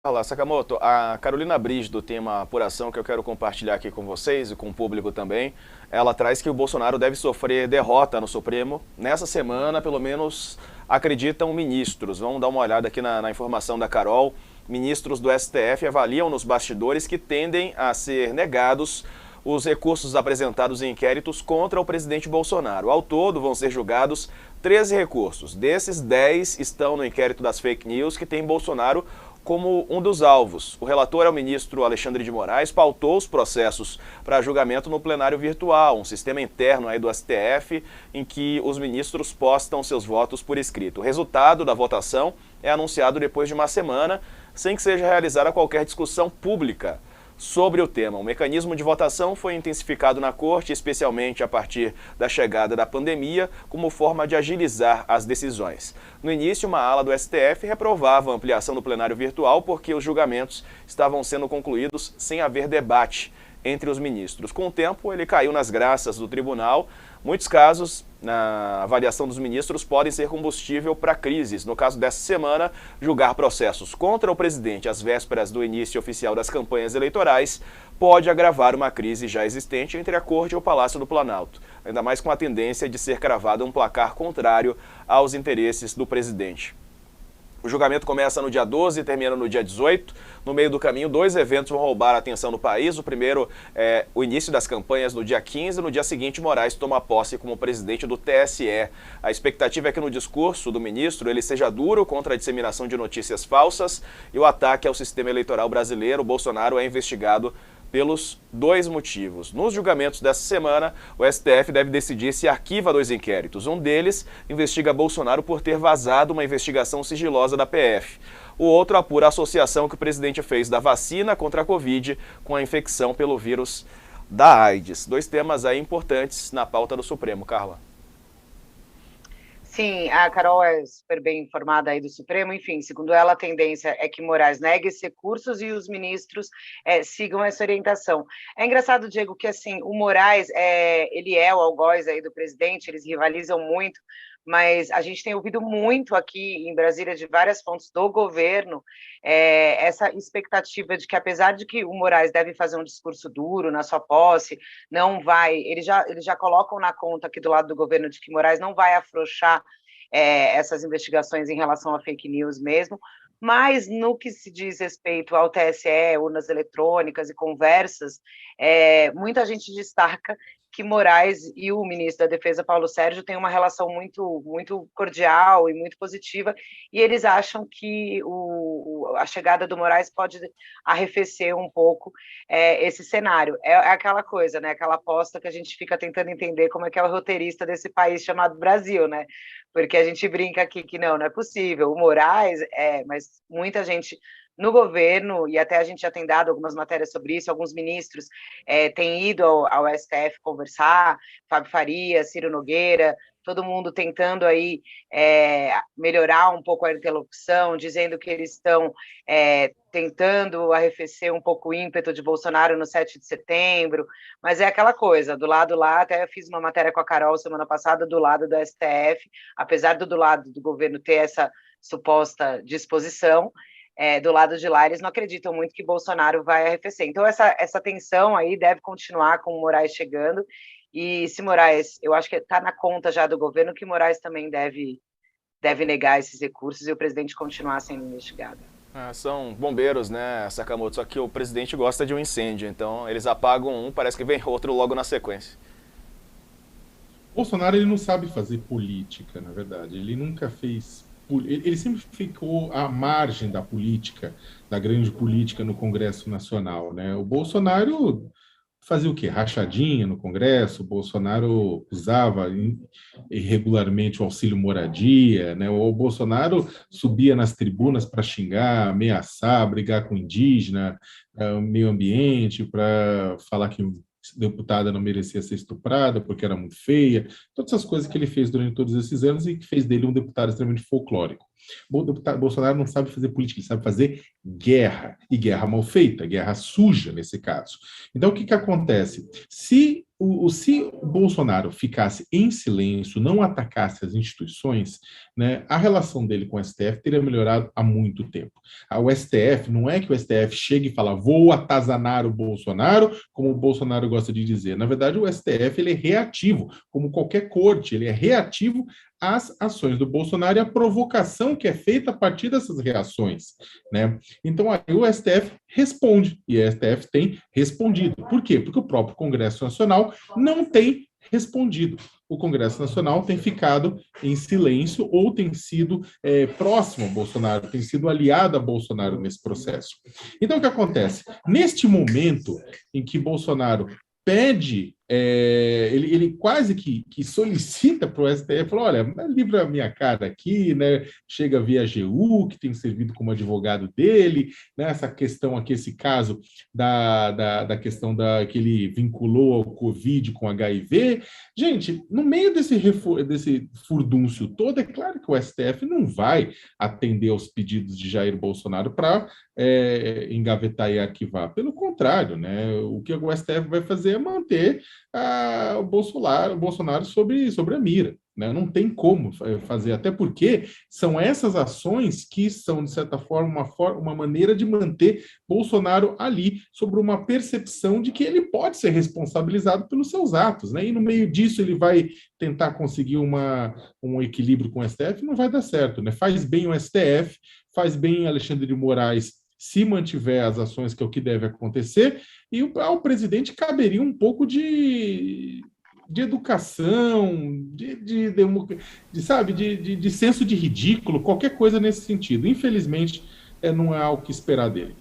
Olá, Sakamoto. A Carolina Brígido tem uma apuração que eu quero compartilhar aqui com vocês e com o público também. Ela traz que o Bolsonaro deve sofrer derrota no Supremo nessa semana, pelo menos acreditam ministros. Vamos dar uma olhada aqui na informação da Carol. Ministros do STF avaliam nos bastidores que tendem a ser negados os recursos apresentados em inquéritos contra o presidente Bolsonaro. Ao todo, vão ser julgados 13 recursos. Desses, 10 estão no inquérito das fake news, que tem Bolsonaro como um dos alvos. O relator é o ministro Alexandre de Moraes, pautou os processos para julgamento no plenário virtual, um sistema interno aí do STF em que os ministros postam seus votos por escrito. O resultado da votação é anunciado depois de uma semana, sem que seja realizada qualquer discussão pública sobre o tema. O mecanismo de votação foi intensificado na Corte, especialmente a partir da chegada da pandemia, como forma de agilizar as decisões. No início, uma ala do STF reprovava a ampliação do plenário virtual porque os julgamentos estavam sendo concluídos sem haver debate entre os ministros. Com o tempo, ele caiu nas graças do tribunal. Muitos casos, na avaliação dos ministros, podem ser combustível para crises. No caso dessa semana, julgar processos contra o presidente às vésperas do início oficial das campanhas eleitorais pode agravar uma crise já existente entre a Corte e o Palácio do Planalto, ainda mais com a tendência de ser cravado um placar contrário aos interesses do presidente. O julgamento começa no dia 12 e termina no dia 18. No meio do caminho, dois eventos vão roubar a atenção do país. O primeiro é o início das campanhas no dia 15. No dia seguinte, Moraes toma posse como presidente do TSE. A expectativa é que no discurso do ministro ele seja duro contra a disseminação de notícias falsas e o ataque ao sistema eleitoral brasileiro. Bolsonaro é investigado pelos dois motivos. Nos julgamentos dessa semana, o STF deve decidir se arquiva dois inquéritos. Um deles investiga Bolsonaro por ter vazado uma investigação sigilosa da PF. O outro apura a associação que o presidente fez da vacina contra a Covid com a infecção pelo vírus da AIDS. Dois temas aí importantes na pauta do Supremo, Carla. Sim, a Carol é super bem informada aí do Supremo. Enfim, segundo ela, a tendência é que Moraes negue esses recursos e os ministros sigam essa orientação. É engraçado, Diego, que assim o Moraes ele é o algoz aí do presidente, eles rivalizam muito, mas a gente tem ouvido muito aqui em Brasília de várias fontes do governo essa expectativa de que, apesar de que o Moraes deve fazer um discurso duro na sua posse, não vai, eles já colocam na conta aqui do lado do governo de que Moraes não vai afrouxar essas investigações em relação a fake news mesmo, mas no que se diz respeito ao TSE, urnas eletrônicas e conversas, muita gente destaca que Moraes e o ministro da Defesa, Paulo Sérgio, têm uma relação muito cordial e muito positiva, e eles acham que a chegada do Moraes pode arrefecer um pouco esse cenário. É aquela coisa, né? Aquela aposta que a gente fica tentando entender como é que é o roteirista desse país chamado Brasil, né? Porque a gente brinca aqui que não é possível. O Moraes mas muita gente no governo, e até a gente já tem dado algumas matérias sobre isso, alguns ministros têm ido ao STF conversar, Fábio Faria, Ciro Nogueira, todo mundo tentando aí melhorar um pouco a interlocução, dizendo que eles estão tentando arrefecer um pouco o ímpeto de Bolsonaro no 7 de setembro, mas é aquela coisa, do lado lá, até eu fiz uma matéria com a Carol semana passada, do lado do STF, apesar do lado do governo ter essa suposta disposição, do lado de lá, eles não acreditam muito que Bolsonaro vai arrefecer. Então, essa tensão aí deve continuar com o Moraes chegando, e se Moraes, eu acho que está na conta já do governo que Moraes também deve negar esses recursos e o presidente continuar sendo investigado. São bombeiros, né, Sakamoto? Só que o presidente gosta de um incêndio, então eles apagam um, parece que vem outro logo na sequência. Bolsonaro ele não sabe fazer política, na verdade. Ele nunca fez. Ele sempre ficou à margem da política, da grande política no Congresso Nacional, né? O Bolsonaro fazia o quê? Rachadinha no Congresso. O Bolsonaro usava irregularmente o auxílio moradia, né? O Bolsonaro subia nas tribunas para xingar, ameaçar, brigar com indígena, meio ambiente, para falar que deputada não merecia ser estuprada porque era muito feia, todas essas coisas que ele fez durante todos esses anos e que fez dele um deputado extremamente folclórico. O deputado Bolsonaro não sabe fazer política, ele sabe fazer guerra, e guerra mal feita, guerra suja nesse caso. Então, o que acontece? Se se o Bolsonaro ficasse em silêncio, não atacasse as instituições, né, a relação dele com o STF teria melhorado há muito tempo. O STF, não é que o STF chegue e fala, vou atazanar o Bolsonaro, como o Bolsonaro gosta de dizer. Na verdade, o STF ele é reativo, como qualquer corte, ele é reativo às ações do Bolsonaro e à provocação que é feita a partir dessas reações, né? Então, aí o STF responde, e o STF tem respondido. Por quê? Porque o próprio Congresso Nacional não tem respondido. O Congresso Nacional tem ficado em silêncio ou tem sido próximo ao Bolsonaro, tem sido aliado a Bolsonaro nesse processo. Então, o que acontece? Neste momento em que Bolsonaro pede, ele quase que solicita para o STF, fala, olha, livra a minha cara aqui, né? Chega via AGU, que tem servido como advogado dele, né? Essa questão aqui, esse caso da questão que ele vinculou ao Covid com HIV. Gente, no meio desse furdúncio todo, é claro que o STF não vai atender aos pedidos de Jair Bolsonaro para engavetar e arquivar. Pelo contrário, né? O que o STF vai fazer é manter o Bolsonaro sobre a mira. Né? Não tem como fazer, até porque são essas ações que são, de certa forma, uma maneira de manter Bolsonaro ali, sobre uma percepção de que ele pode ser responsabilizado pelos seus atos. Né? E no meio disso ele vai tentar conseguir um equilíbrio com o STF, não vai dar certo. Né? Faz bem o STF, faz bem Alexandre de Moraes se mantiver as ações, que é o que deve acontecer, e ao presidente caberia um pouco de educação, sabe, de senso de ridículo, qualquer coisa nesse sentido. Infelizmente, não é algo que esperar dele.